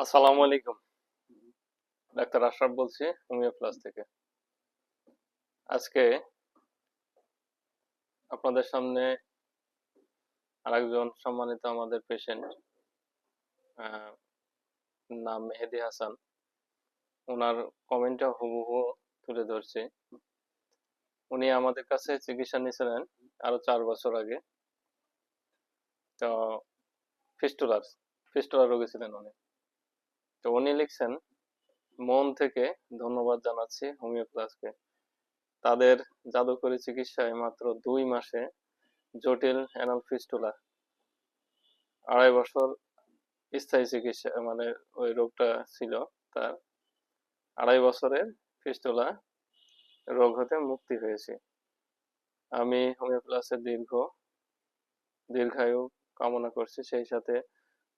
আসসালামু আলাইকুম। ডাক্তার আশরাফ বলছি হোমিও প্লাস থেকে। আজকে আপনাদের সামনে আরেকজন সম্মানিত আমাদের পেশেন্ট, নাম মেহেদি হাসান। ওনার কমেন্টটা হুবহু তুলে ধরছি। উনি আমাদের কাছে চিকিৎসা নিয়েছিলেন আরো 4 বছর আগে। তো ফিস্টুলার ফিস্টুলার রোগী ছিলেন উনি। তো উনি লিখছেন, মন থেকে ধন্যবাদ জানাচ্ছি হোমিও প্লাসকে। তাদের জাদুকরী চিকিৎসায় মাত্র 2 মাসে জটিল অ্যানাল ফিস্টুলা, 2.5 বছর স্থায়ী চিকিৎসা, মানে ওই রোগটা ছিল তার, 2.5 বছরের ফিস্টুলা রোগ হতে মুক্তি হয়েছে। আমি হোমিও প্লাসের দীর্ঘায়ু কামনা করছি। সেই সাথে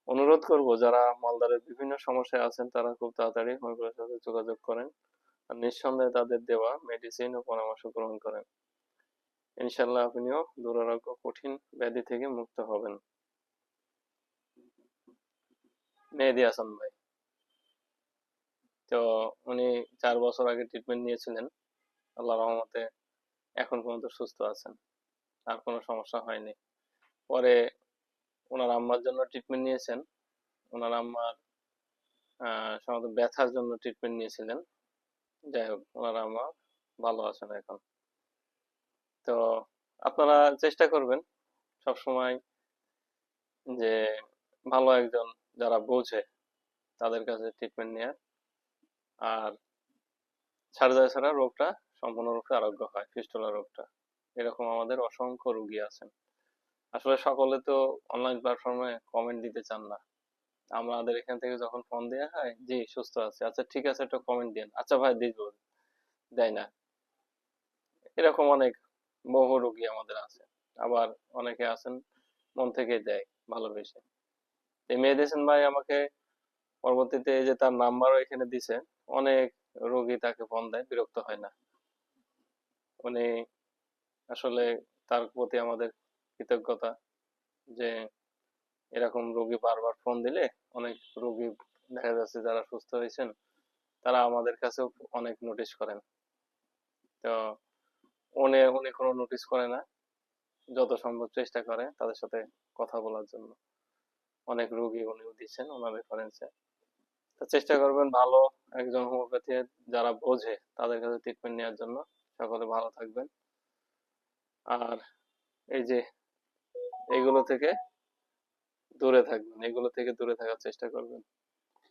অনুরোধ করব, যারা মালদারের বিভিন্ন সমস্যায় আছেন তারা খুব তাড়াতাড়ি হোমিও প্লাসের সাথে যোগাযোগ করেন আর নিঃসন্দেহে তাদের দেওয়া মেডিসিন ও পরামর্শ গ্রহণ করেন। ইনশাল্লাহ আপনিও দুরারোগ্য কঠিন ব্যাধি থেকে মুক্ত হবেন। মেহেদী হাসান ভাই। তো উনি 4 বছর আগে ট্রিটমেন্ট নিয়েছিলেন। আল্লাহ রহমতে এখন পর্যন্ত সুস্থ আছেন, আর কোনো সমস্যা হয়নি। পরে ওনার আম্মার জন্য ট্রিটমেন্ট নিয়েছেন। ওনার আম্মার সাধারণত ব্যথার জন্য ট্রিটমেন্ট নিয়েছিলেন। যাই হোক, ওনার আম্মা ভালো আছেন এখন। তো আপনারা চেষ্টা করবেন সবসময় যে ভালো একজন যারা বোঝে তাদের কাছে ট্রিটমেন্ট নেওয়ার। আর সার্জারি ছাড়া রোগটা সম্পূর্ণরূপে আরোগ্য হয়, ফিস্টুলা রোগটা। এরকম আমাদের অসংখ্য রোগী আছেন। আসলে সকলে তো অনলাইন প্ল্যাটফর্মে কমেন্ট দিতে চান না। আমাদের এখান থেকে যখন ফোন দেওয়া হয়, জি সুস্থ আছে, আচ্ছা ঠিক আছে, একটা কমেন্ট দেন, আচ্ছা ভাই দিব, দেয় না। এরকম অনেক বহু রোগী আমাদের আছে। আবার অনেকে আছেন মন থেকে দেয় ভালোবেসে। এই মেহেদী ভাই আমাকে পরবর্তীতে এই যে তার নাম্বারও এখানে দিছে, অনেক রোগী তাকে ফোন দেয়, বিরক্ত হয় না উনি। আসলে তার প্রতি আমাদের কৃতজ্ঞতা যে এরকম রোগী বারবার ফোন দিলে, অনেক রোগী দেখা যাচ্ছে যারা সুস্থ হয়েছেন তারা আমাদের কাছেও অনেক নোটিশ করেন। তো উনি উনি কোনো নোটিশ করে না, যত সম্ভব চেষ্টা করে তাদের সাথে কথা বলার জন্য। অনেক রোগী উনিও দিচ্ছেন ওনার রেফারেন্সে। তো চেষ্টা করবেন ভালো একজন হোমিওপ্যাথি যারা বোঝে তাদের কাছে ট্রিটমেন্ট নেওয়ার জন্য। সকলে ভালো থাকবেন। আর এই যে এগুলো থেকে এগুলো থেকে দূরে থাকার চেষ্টা করবেন।